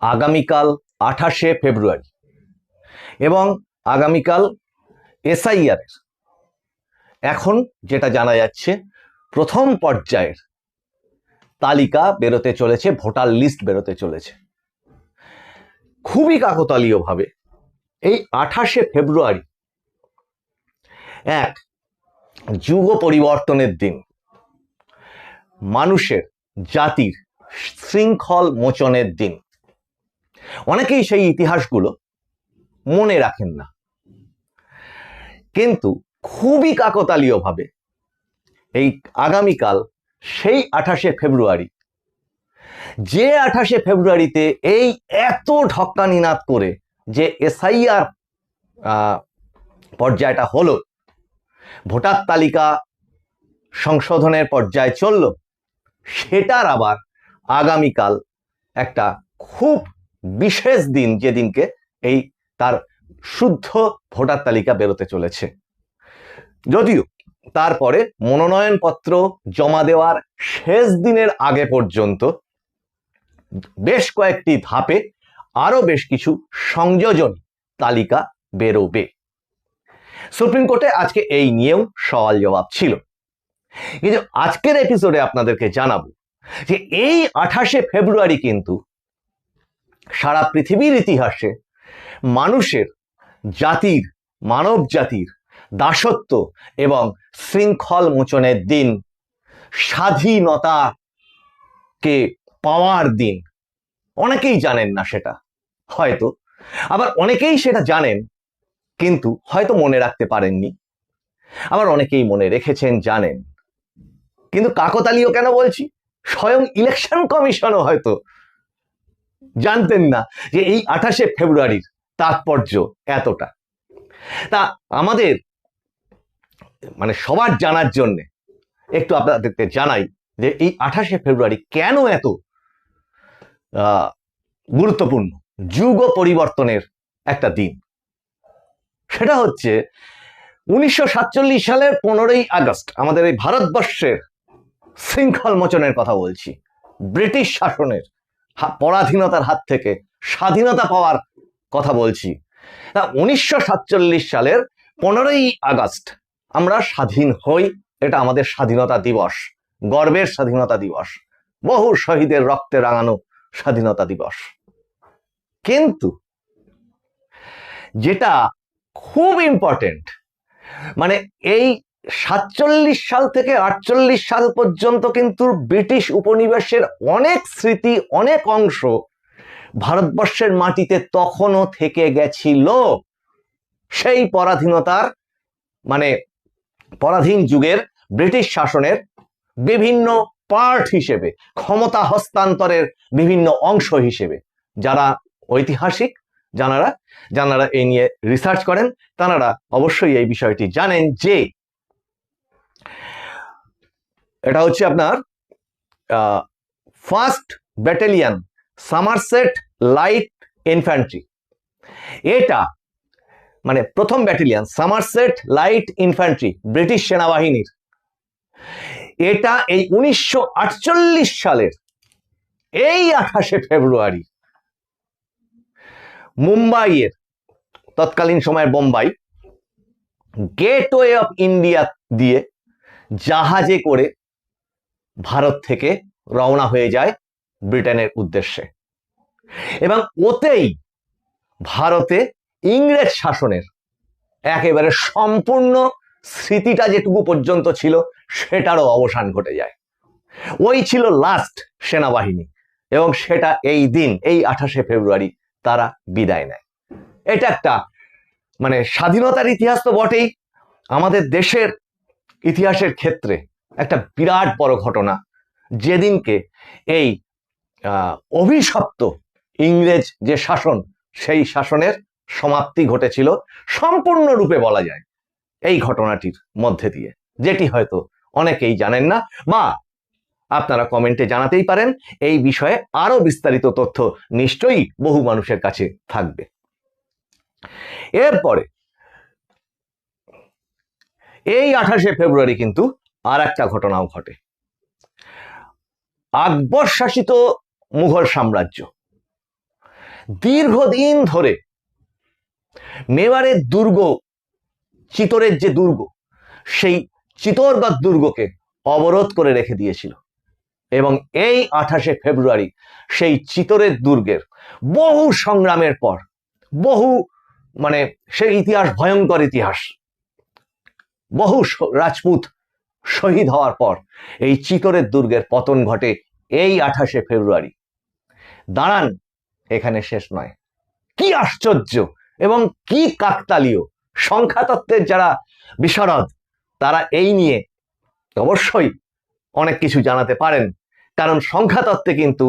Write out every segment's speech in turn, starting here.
আগামীকাল 28শে ফেব্রুয়ারি এবং আগামীকাল এসআইআর এখন যেটা জানা যাচ্ছে প্রথম পর্যায়ের তালিকা বেরোতে চলেছে, ভোটার লিস্ট বেরোতে চলেছে। খুবই কাকতালীয়ভাবে এই 28শে ফেব্রুয়ারি এক যুগ পরিবর্তনের দিন, মানুষের জাতির শৃঙ্খল মোচনের দিন। অনেকেই সেই ইতিহাসগুলো মনে রাখেন না, কিন্তু খুবই কাকতালীয়ভাবে এই আগামীকাল সেই 28শে ফেব্রুয়ারি, যে 28শে ফেব্রুয়ারিতে এই এত ঢক্কানিনাদ করে যে এসআইআর পর্যায়টা হলো, ভোটার তালিকা সংশোধনের পর্যায়ে চলল, সেটার আবার আগামীকাল একটা খুব বিশেষ দিন, যেদিনকে এই তার শুদ্ধ ভোটার তালিকা বেরোতে চলেছে। যদিও তারপরে মনোনয়নপত্র জমা দেওয়ার শেষ দিনের আগে পর্যন্ত বেশ কয়েকটি ধাপে আরো বেশ কিছু সংযোজন তালিকা বেরোবে। সুপ্রিম কোর্টে আজকে এই নিয়েও সওয়াল জবাব ছিল, কিন্তু আজকের এপিসোডে আপনাদেরকে জানাবো যে এই 28শে ফেব্রুয়ারি কিন্তু সারা পৃথিবীর ইতিহাসে মানুষের জাতির, মানব জাতির দাসত্ব এবং শৃঙ্খল মোচনের দিন, স্বাধীনতাকে পাওয়ার দিন। অনেকেই জানেন না সেটা, হয়তো আবার অনেকেই সেটা জানেন কিন্তু হয়তো মনে রাখতে পারেননি, আবার অনেকেই মনে রেখেছেন, জানেন। কিন্তু কাকতালীয় কেন বলছি, স্বয়ং ইলেকশন কমিশনও হয়তো জানতেন না যে এই 28শে ফেব্রুয়ারির তাৎপর্য এতটা। তা আমাদের মানে সবার জানার জন্য একটু আপনাদেরকে জানাই যে এই 28শে ফেব্রুয়ারি কেন এত গুরুত্বপূর্ণ, যুগ পরিবর্তনের একটা দিন। সেটা হচ্ছে 1947 সালের 15ই আগস্ট, আমাদের এই ভারতবর্ষের শৃঙ্খল মোচনের কথা বলছি, ব্রিটিশ শাসনের পরাধীনতার হাত থেকে স্বাধীনতা পাওয়ার কথা বলছি। 1947 সালের 15ই আগস্ট আমরা স্বাধীন হই, এটা আমাদের স্বাধীনতা দিবস, গর্বের স্বাধীনতা দিবস, বহু শহীদের রক্তে রাঙানো স্বাধীনতা দিবস। কিন্তু যেটা খুব ইম্পর্টেন্ট, মানে এই 47 সাল থেকে 48 সাল পর্যন্ত কিন্তু ব্রিটিশ উপনিবেশের অনেক স্মৃতি, অনেক অংশ ভারতবর্ষের মাটিতে তখনও থেকে গেছিল। সেই পরাধীনতার মানে পরাধীন যুগের ব্রিটিশ শাসনের বিভিন্ন পার্ট হিসেবে, ক্ষমতা হস্তান্তরের বিভিন্ন অংশ হিসেবে। যারা ঐতিহাসিক, যারা এই নিয়ে রিসার্চ করেন, তারা অবশ্যই এই বিষয়টি জানেন যে এটা হচ্ছে আপনার first battalion Somerset light infantry. এটা মানে প্রথম battalion Somerset light infantry British সেনাবাহিনীর, এটা এই 1948 সালের এই 28শে ফেব্রুয়ারি মুম্বাইয়ের, তৎকালীন সময়ের বোম্বাই, গেটওয়ে অফ ইন্ডিয়া দিয়ে জাহাজে করে ভারত থেকে রওনা হয়ে যায় ব্রিটেনের উদ্দেশ্যে। এবং ওতেই ভারতে ইংরেজ শাসনের একেবারে সম্পূর্ণ স্মৃতিটা যেটুকু পর্যন্ত ছিল সেটারও অবসান ঘটে যায়। ওই ছিল লাস্ট সেনাবাহিনী, এবং সেটা এই দিন, এই 28শে ফেব্রুয়ারি তারা বিদায় নেয়। এটা একটা মানে স্বাধীনতার ইতিহাস তো বটেই, আমাদের দেশের ইতিহাসের ক্ষেত্রে একটা বিরাট বড় ঘটনা, যেদিনকে এই অভিশপ্ত ইংরেজ যে শাসন, সেই শাসনের সমাপ্তি ঘটেছিল সম্পূর্ণরূপে বলা যায় এই ঘটনাটির মধ্যে দিয়ে, যেটি হয়তো অনেকেই জানেন না, বা আপনারা কমেন্টে জানাতেই পারেন। এই বিষয়ে আরো বিস্তারিত তথ্য নিশ্চয়ই বহু মানুষের কাছে থাকবে। এরপরে এই 28শে ফেব্রুয়ারি কিন্তু আর একটা ঘটনাও ঘটে। আকবর শাসিত মুঘল সাম্রাজ্য দীর্ঘদিন ধরে মেবারের দুর্গ, চিতোরের যে দুর্গ, সেই চিতোরগড় দুর্গকে অবরোধ করে রেখে দিয়েছিল। এবং এই 28শে ফেব্রুয়ারি সেই চিতোরের দুর্গের বহু সংগ্রামের পর, বহু সেই ইতিহাস, ভয়ঙ্কর ইতিহাস, বহু রাজপুত শহীদ হওয়ার পর এই চিতোরের দুর্গের পতন ঘটে এই 28শে ফেব্রুয়ারি। দাঁড়ান, এখানে শেষ নয়। কি আশ্চর্য এবং কি কাকতালীয়! সংখ্যাতত্ত্বের যারা বিশারদ তারা এই নিয়ে অবশ্যই অনেক কিছু জানাতে পারেন, কারণ সংখ্যাতত্ত্বে কিন্তু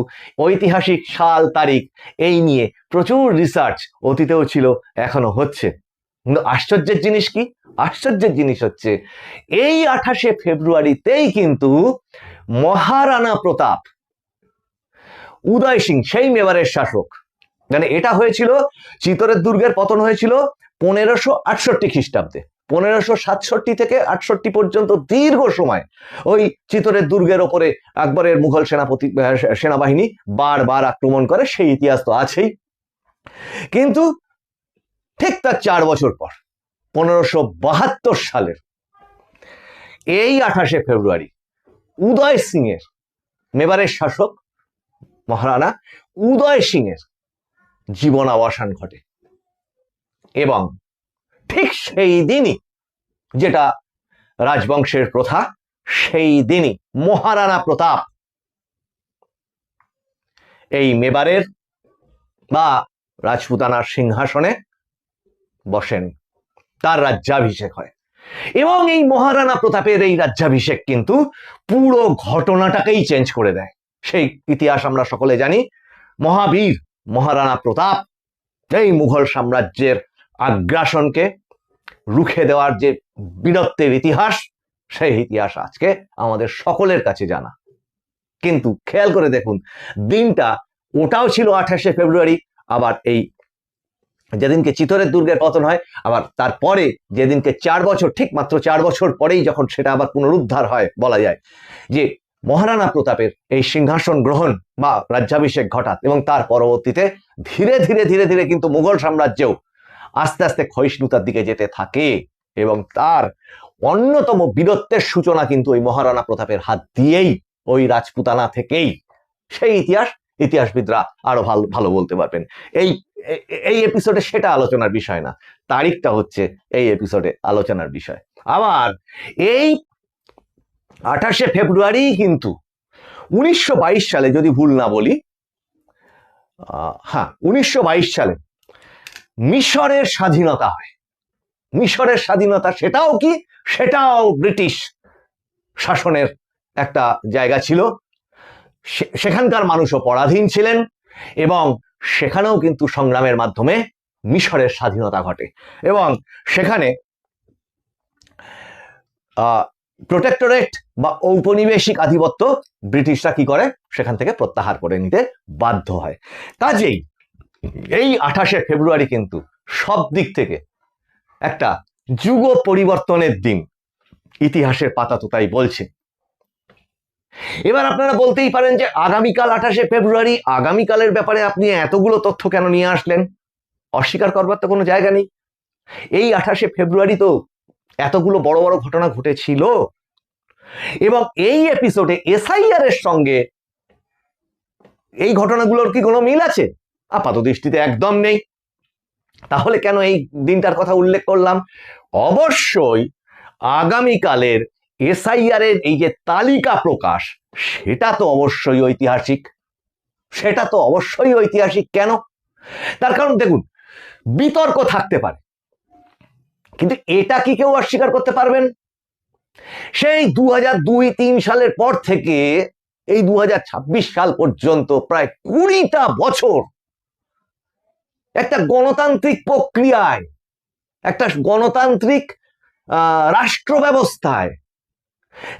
ঐতিহাসিক সাল তারিখ এই নিয়ে প্রচুর রিসার্চ অতীতেও ছিল, এখনো হচ্ছে। কিন্তু আশ্চর্যের জিনিস কি? আশ্চর্যের জিনিস হচ্ছে এই 28শে ফেব্রুয়ারিতেই কিন্তু মহারানা প্রতাপ, উদয় সিং, সেই মেবারের শাসক, এটা হয়েছিল, চিতোরের দুর্গের পতন হয়েছিল 1568 খ্রিস্টাব্দে। 1567 থেকে 68 পর্যন্ত দীর্ঘ সময় ওই চিতোরের দুর্গের ওপরে আকবরের মুঘল সেনাবাহিনী বারবার আক্রমণ করে, সেই ইতিহাস তো আছেই। কিন্তু ঠিক তার 4 বছর পর 1572 সালের এই 28শে ফেব্রুয়ারি উদয় সিং এর, মেবারের শাসক মহারানা উদয় সিং এর জীবনাবসান ঘটে। এবং ঠিক সেই দিনই, যেটা রাজবংশের প্রথা, সেই দিনই মহারানা প্রতাপ এই মেবারের বা রাজপুতানার সিংহাসনে বসেন, তার রাজ্যাভিষেক হয়। এবং এই মহারানা প্রতাপের এই রাজ্যাভিষেক কিন্তু পুরো ঘটনাটাকেই চেঞ্জ করে দেয়। সেই ইতিহাস আমরা সকলে জানি। মহাবীর মহারানা প্রতাপ এই মুঘল সাম্রাজ্যের আগ্রাসনকে রুখে দেওয়ার যে বীরত্বের ইতিহাস, সেই ইতিহাস আজকে আমাদের সকলের কাছে জানা। কিন্তু খেয়াল করে দেখুন, দিনটা ওটাও ছিল 28শে ফেব্রুয়ারি, আবার এই যেদিনকে চিতোরের দুর্গের পতন হয়, আবার তারপরে যেদিনকে 4 বছর, ঠিক মাত্র 4 বছর পরেই যখন সেটা আবার পুনরুদ্ধার হয়, বলা যায় যে মহারানা প্রতাপের এই সিংহাসন গ্রহণ বা রাজ্যাভিষেক ঘটাত। এবং তার পরবর্তীতে ধীরে ধীরে ধীরে ধীরে কিন্তু মুঘল সাম্রাজ্যও আস্তে আস্তে ক্ষয়িষ্ণুতার দিকে যেতে থাকে। এবং তার অন্যতম বীরত্বের সূচনা কিন্তু ওই মহারানা প্রতাপের হাত দিয়েই, ওই রাজপুতানা থেকেই। সেই ইতিহাসবিদরা আরো ভালো বলতে পারবেন। এই এপিসোডে সেটা আলোচনার বিষয় না, তারিখটা হচ্ছে এই এপিসোডে আলোচনার বিষয়। আবার এই 28শে ফেব্রুয়ারি কিন্তু 1922 সালে, যদি ভুল না বলি, 1922 সালে মিশরের স্বাধীনতা হয়। মিশরের স্বাধীনতা, সেটাও ব্রিটিশ শাসনের একটা জায়গা ছিল। সেখানকার মানুষও পরাধীন ছিলেন এবং সেখানেও কিন্তু সংগ্রামের মাধ্যমে মিশরের স্বাধীনতা ঘটে। এবং সেখানে প্রোটেক্টরেট বা ঔপনিবেশিক আধিপত্য ব্রিটিশরা কি করে, সেখান থেকে প্রত্যাহার করে নিতে বাধ্য হয়। কাজেই এই 28শে ফেব্রুয়ারি কিন্তু সব দিক থেকে একটা যুগ পরিবর্তনের দিন, ইতিহাসের পাতা তো তাই বলছে। এবার আপনারা বলতেই পারেন যে আগামীকাল 28শে ফেব্রুয়ারি, আগামীকালের ব্যাপারে আপনি এতগুলো তথ্য কেন নিয়ে আসলেন? অস্বীকার করবার তো কোনো জায়গা নেই। এই 28শে ফেব্রুয়ারি তো এতগুলো বড় বড় ঘটনা ঘটেছিল। এবং এই এপিসোডে এসআইআর এর সঙ্গে এই ঘটনাগুলোর কি কোনো মিল আছে? আপাত দৃষ্টিতে একদম নেই। তাহলে কেন এই দিনটার কথা উল্লেখ করলাম? অবশ্যই আগামীকালের এসআইআর এর এই যে তালিকা প্রকাশ, সেটা তো অবশ্যই ঐতিহাসিক। কেন? তার কারণ দেখুন, বিতর্ক থাকতে পারে, কিন্তু এটা কি কেউ অস্বীকার করতে পারবেন? সেই 2002-3 সালের পর থেকে এই 2026 সাল পর্যন্ত প্রায় 20টা বছর একটা গণতান্ত্রিক প্রক্রিয়ায়, একটা গণতান্ত্রিক রাষ্ট্র ব্যবস্থায়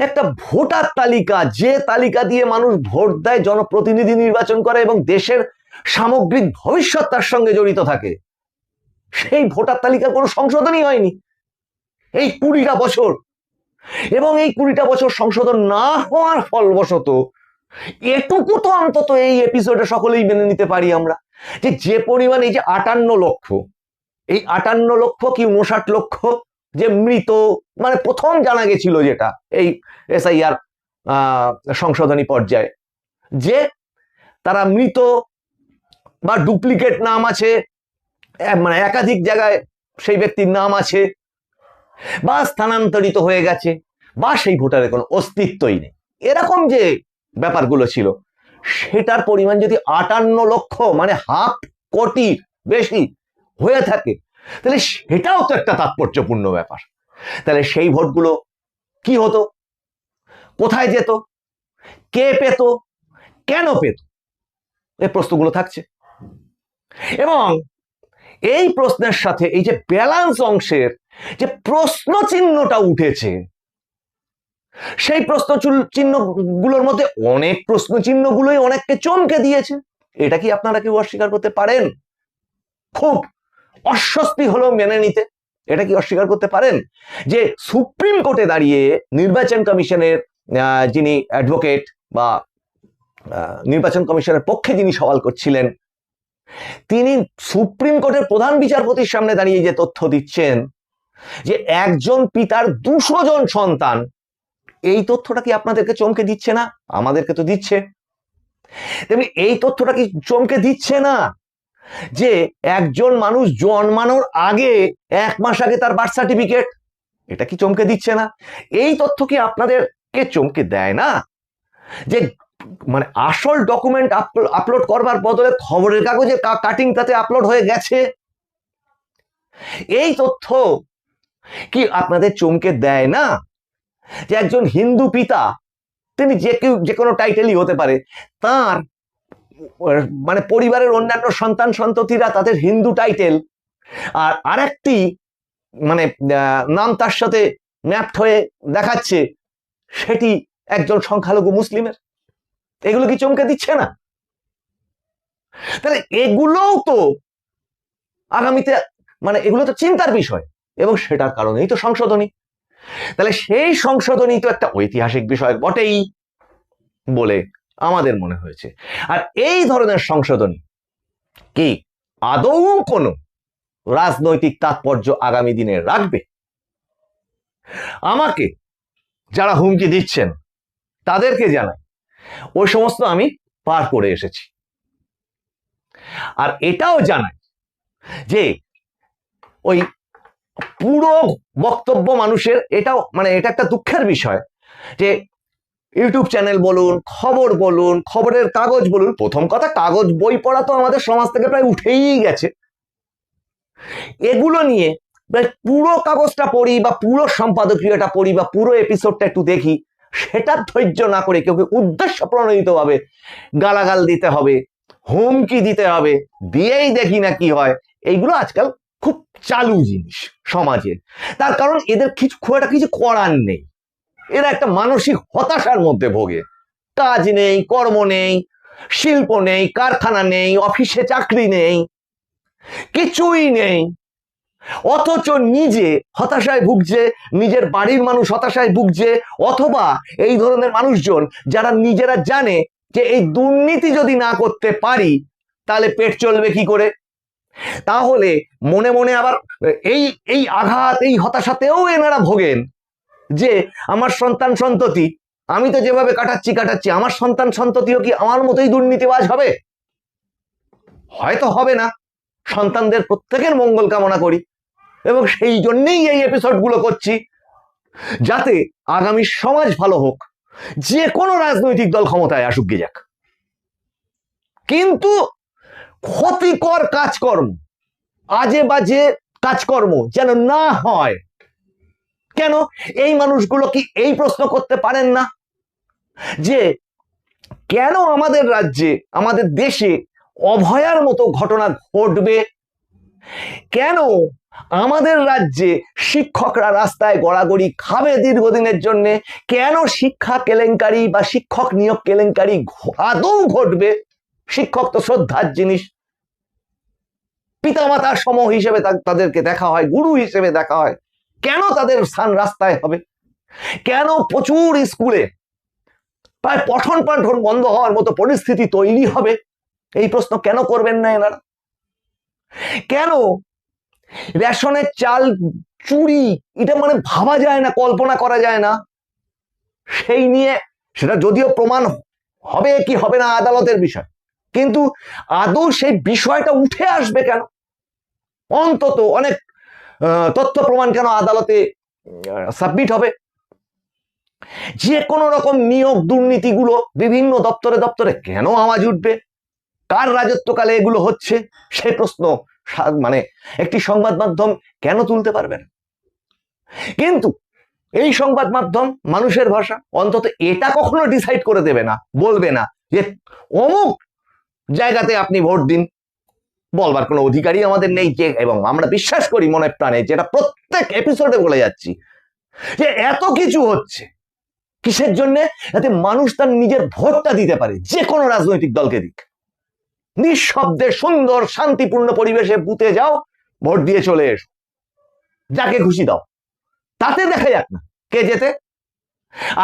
একটা ভোটার তালিকা, যে তালিকা দিয়ে মানুষ ভোট দেয়, জনপ্রতিনিধি নির্বাচন করে এবং দেশের সামগ্রিক ভবিষ্যৎ তার সঙ্গে জড়িত থাকে, সেই ভোটার তালিকার কোনো সংশোধনই হয়নি এই 20টা বছর। এবং এই 20টা বছর সংশোধন না হওয়ার ফলবশত এটুকু তো অন্তত এই এপিসোডে সকলেই মেনে নিতে পারি আমরা যে পরিমাণ এই যে 58 লক্ষ, এই 58 লক্ষ কি 59 লক্ষ যে মৃত, মানে প্রথম জানা গেছিল যেটা এই এসআইআর সংশোধনী পর্যায়ে, যে তারা মৃত বা ডুপ্লিকেট নাম আছে, মানে একাধিক জায়গায় সেই ব্যক্তির নাম আছে, বা স্থানান্তরিত হয়ে গেছে, বা সেই ভোটারের কোনো অস্তিত্বই নেই, এরকম যে ব্যাপারগুলো ছিল, সেটার পরিমাণ যদি 58 লক্ষ মানে হাফ কোটির বেশি হয়ে থাকে, তাহলে সেটাও তো একটা তাৎপর্যপূর্ণ ব্যাপার। তাহলে সেই ভোটগুলো কি হতো, কোথায় যেত, কে পেত, কেন পেত, এই প্রশ্নগুলো থাকছে। এবং এই প্রশ্নের সাথে এই যে ব্যালেন্স অংশের যে প্রশ্ন চিহ্নটা উঠেছে, সেই প্রশ্ন চিহ্নগুলোর মধ্যে অনেক প্রশ্ন চিহ্নগুলোই অনেককে চমকে দিয়েছে। এটা কি আপনারা কেউ অস্বীকার করতে পারেন? খুব অস্বস্তি হলো মেনে নিতে। এটা কি অস্বীকার করতে পারেন যে সুপ্রিম কোর্টে দাঁড়িয়ে নির্বাচন কমিশনের যিনি অ্যাডভোকেট বা নির্বাচন কমিশনের পক্ষে যিনি সওয়াল করছিলেন, তিনি সুপ্রিম কোর্টের প্রধান বিচারপতির সামনে দাঁড়িয়ে যে তথ্য দিচ্ছেন যে একজন পিতার 200 জন সন্তান, এই তথ্যটা কি আপনাদেরকে চমকে দিচ্ছে না? আমাদেরকে তো দিচ্ছে। তেমনি এই তথ্যটা কি চমকে দিচ্ছে না যে একজন মানুষ জন্মানোর আগে 1 মাস আগে তার বার্থ সার্টিফিকেট, এটা কি চমকে দিচ্ছে না? এই তথ্য কি আপনাদেরকে চমকে দেয় না যে মানে আসল ডকুমেন্ট আপলোড করবার বদলে খবরের কাগজে কাটিং তাতে আপলোড হয়ে গেছে? এই তথ্য কি আপনাদের চমকে দেয় না যে একজন হিন্দু পিতা, তিনি যে কোনো টাইটেলই হতে পারে, তার মানে পরিবারের অন্যান্য সন্তান সন্ততিরা তাদের হিন্দু টাইটেল, আর আরেকটি মানে নাম তার সাথে ম্যাপড হয়ে দেখাচ্ছে সেটি একজন সংখ্যালঘু মুসলিমের? এগুলো কি চমকে দিচ্ছে না? তাহলে এগুলোও তো আগামীতে মানে এগুলো তো চিন্তার বিষয়, এবং সেটার কারণেই তো সংশোধনী। তাহলে সেই সংশোধনী তো একটা ঐতিহাসিক বিষয় বটেই বলে আমাদের মনে হয়েছে। আর এই ধরনের সংশোধনী কি আদৌ কোনো রাজনৈতিক তাৎপর্য আগামী দিনে রাখবে? আমাকে যারা হুমকি দিচ্ছেন তাদেরকে জানাই, ওই সমস্ত আমি পার করে এসেছি। আর এটাও জানাই যে ওই পুরো বক্তব্য মানুষের, এটাও মানে এটা একটা দুঃখের বিষয় যে ইউটিউব চ্যানেল বলুন, খবর বলুন, খবরের কাগজ বলুন, প্রথম কথা কাগজ বই পড়া তো আমাদের সমাজ থেকে প্রায় উঠেই গেছে। এগুলো নিয়ে পুরো কাগজটা পড়ি বা পুরো সম্পাদকীয়টা পড়ি বা পুরো এপিসোডটা একটু দেখি, সেটা ধৈর্য না করে কেউ উদ্দেশ্য প্রণোদিত ভাবে গালাগাল দিতে হবে, হুমকি দিতে হবে, দিয়েই দেখি না কি হয়, এইগুলো আজকাল খুব চালু জিনিস সমাজে। তার কারণ এদের খুব একটা কিছু করার নেই, এরা একটা মানসিক হতাশার মধ্যে ভোগে। কাজ নেই, কর্ম নেই, শিল্প নেই, কারখানা নেই, অফিসে চাকরি নেই, কিছুই নেই, অথচ নিজে হতাশায় ভুগছে, নিজের বাড়ির মানুষ হতাশায় ভুগছে, অথবা এই ধরনের মানুষজন যারা নিজেরা জানে যে এই দুর্নীতি যদি না করতে পারি তাহলে পেট চলবে কি করে, তাহলে মনে মনে আবার এই এই আঘাত, এই হতাশাতেও এনারা ভোগেন যে আমার সন্তান সন্ততি, আমি তো যেভাবে কাটাচ্ছি, আমার সন্তান সন্ততিও কি আমার মতোই দুর্নীতিবাজ হবে? হয়তো হবে না। সন্তানদের প্রত্যেকের মঙ্গল কামনা করি, এবং সেই জন্যই এই এপিসোডগুলো করছি, যাতে আগামী সমাজ ভালো হোক, যে কোনো রাজনৈতিক দল ক্ষমতায় আসুক গে যাক, কিন্তু ক্ষতিকর কাজকর্ম, আজে বাজে কাজকর্ম যেন না হয়। কেন এই মানুষগুলো কি এই প্রশ্ন করতে পারেন না যে কেন আমাদের রাজ্যে, আমাদের দেশে অভয়ার মতো ঘটনা ঘটবে? কেন আমাদের রাজ্যে শিক্ষকরা রাস্তায় গড়াগড়ি খাবে দীর্ঘদিনের জন্য? কেন শিক্ষা কেলেঙ্কারি বা শিক্ষক নিয়োগ কেলেঙ্কারি আদৌ ঘটবে? শিক্ষক তো শ্রদ্ধার জিনিস, পিতামাতার সম হিসেবে তাদেরকে দেখা হয়, গুরু হিসেবে দেখা হয়, কেন তাদের স্থান রাস্তায় হবে? কেন প্রচুর স্কুলে প্রায় পঠন পাঠন বন্ধ হওয়ার মতো পরিস্থিতি তৈরি হবে? এই প্রশ্ন কেন করবেন না এনারা? কেন রেশনের চাল চুরি, এটা মানে ভাবা যায় না, কল্পনা করা যায় না। সেই নিয়ে সেটা যদিও প্রমাণ হবে কি হবে না আদালতের বিষয়, কিন্তু আদৌ সেই বিষয়টা উঠে আসবে কেন? অন্তত অনেক তথ্য প্রমাণ কেন আদালতে সাবমিট হবে? যে কোনো রকম নিয়োগ দুর্নীতিগুলো বিভিন্ন দপ্তরে দপ্তরে কেন আওয়াজ উঠবে? কার রাজত্বকালে এগুলো হচ্ছে সে প্রশ্ন মানে একটি সংবাদ মাধ্যম কেন তুলতে পারবে না? কিন্তু এই সংবাদ মাধ্যম মানুষের ভাষা অন্তত এটা কখনো ডিসাইড করে দেবে না, বলবে না যে অমুক জায়গাতে আপনি ভোট দিন। বলবার কোনো অধিকারই আমাদের নেই। যে এবং আমরা বিশ্বাস করি মনে প্রাণে, যেটা প্রত্যেক এপিসোডে বলে যাচ্ছি, যে এত কিছু হচ্ছে কিসের জন্য? যাতে মানুষ তার নিজের ভোটটা দিতে পারে, যে কোনো রাজনৈতিক দলকে দিক। নিঃশব্দে সুন্দর শান্তিপূর্ণ পরিবেশে বুথে যাও, ভোট দিয়ে চলে এসো, যাকে খুশি দাও, তাতে দেখা যাক না কে যেতে।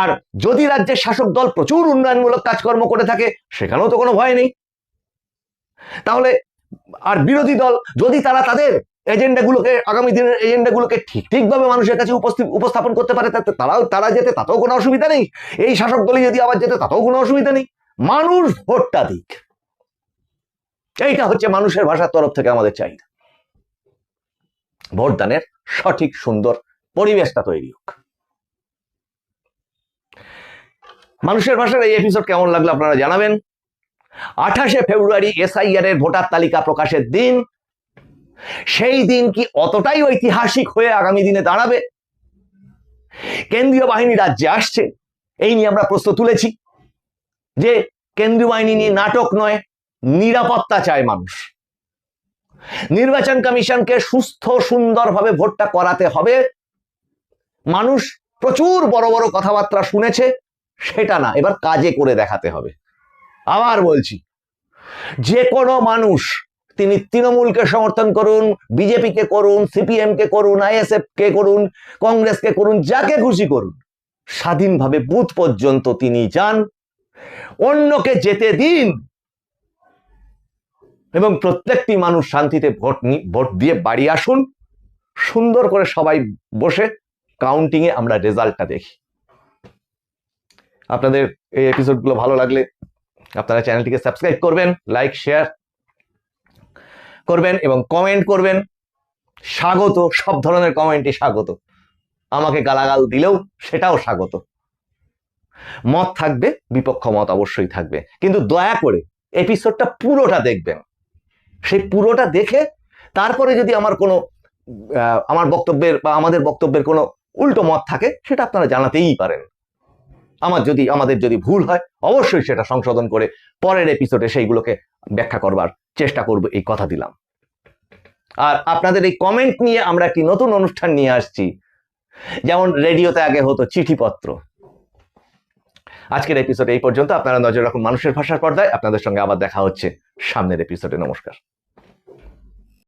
আর যদি রাজ্যের শাসক দল প্রচুর উন্নয়নমূলক কাজকর্ম করে থাকে, সেখানেও তো কোনো ভয় নেই। তাহলে আর বিরোধী দল যদি তারা তাদের এজেন্ডাগুলোকে, আগামী দিনের এজেন্ডাগুলোকে ঠিকভাবে মানুষের কাছে উপস্থাপন করতে পারে, তারা যেতে তাতেও কোনো অসুবিধা নেই। এই শাসক দলই যদি আবার যেতে তাতেও কোনো অসুবিধা নেই। মানুষ ভোটটা দিক, এইটা হচ্ছে মানুষের ভাষার তরফ থেকে আমাদের চাহিদা। ভোটদানের সঠিক সুন্দর পরিবেশটা তৈরি হোক। মানুষের ভাষার এই এপিসোড কেমন লাগলো আপনারা জানাবেন। 28শে ফেব্রুয়ারি এসআইআর এর ভোটার তালিকা প্রকাশের দিন। সেই দিন কি অতটাই ঐতিহাসিক হয়ে আগামী দিনে দাঁড়াবে? কেন্দ্রীয় বাহিনী রাজ্যে আসছে, এই নিয়ে আমরা প্রশ্ন তুলেছি যে কেন্দ্রীয় বাহিনী নিয়ে নাটক নয়, নিরাপত্তা চায় মানুষ। নির্বাচন কমিশনকে সুস্থ সুন্দরভাবে ভোটটা করাতে হবে। মানুষ প্রচুর বড় বড় কথাবার্তা শুনেছে, সেটা না, এবার কাজে করে দেখাতে হবে। আবার বলছি, যে কোনো মানুষ, তিনি তৃণমূলকে সমর্থন করুন, বিজেপিকে করুন, সিপিএম কে করুন, আইএসএফ কে করুন, কংগ্রেসকে করুন, যাকে খুশি করুন, স্বাধীনভাবে বুথ পর্যন্ত তিনি যান, অন্যকে যেতে দিন, এবং প্রত্যেকটি মানুষ শান্তিতে ভোট দিয়ে বাড়ি আসুন। সুন্দর করে সবাই বসে কাউন্টিং এ আমরা রেজাল্টটা দেখি। আপনাদের এই এপিসোডগুলো ভালো লাগলে আপনারা চ্যানেলটিকে সাবস্ক্রাইব করবেন, লাইক শেয়ার করবেন এবং কমেন্ট করবেন। স্বাগত, সব ধরনের কমেন্টই স্বাগত। আমাকে গালাগাল দিলেও সেটাও স্বাগত। মত থাকবে, বিপক্ষ মত অবশ্যই থাকবে, কিন্তু দয়া করে এপিসোডটা পুরোটা দেখবেন। সেই পুরোটা দেখে তারপরে যদি আমার বক্তব্যের বা আমাদের বক্তব্যের কোনো উল্টো মত থাকে, সেটা আপনারা জানাতেই পারেন। আমাদের যদি ভুল হয়, অবশ্যই সেটা সংশোধন করে পরের এপিসোডে সেইগুলোকে ব্যাখ্যা করবার চেষ্টা করব, এই কথা দিলাম। আর আপনাদের এই কমেন্ট নিয়ে আমরা একটি নতুন অনুষ্ঠান নিয়ে আসছি, যেমন রেডিওতে আগে হতো চিঠিপত্র। আজকের এপিসোড এই পর্যন্ত। আপনারা নজর রাখুন মানুষের ভাষার পর্দায়। আপনাদের সঙ্গে আবার দেখা হচ্ছে সামনের এপিসোডে। নমস্কার।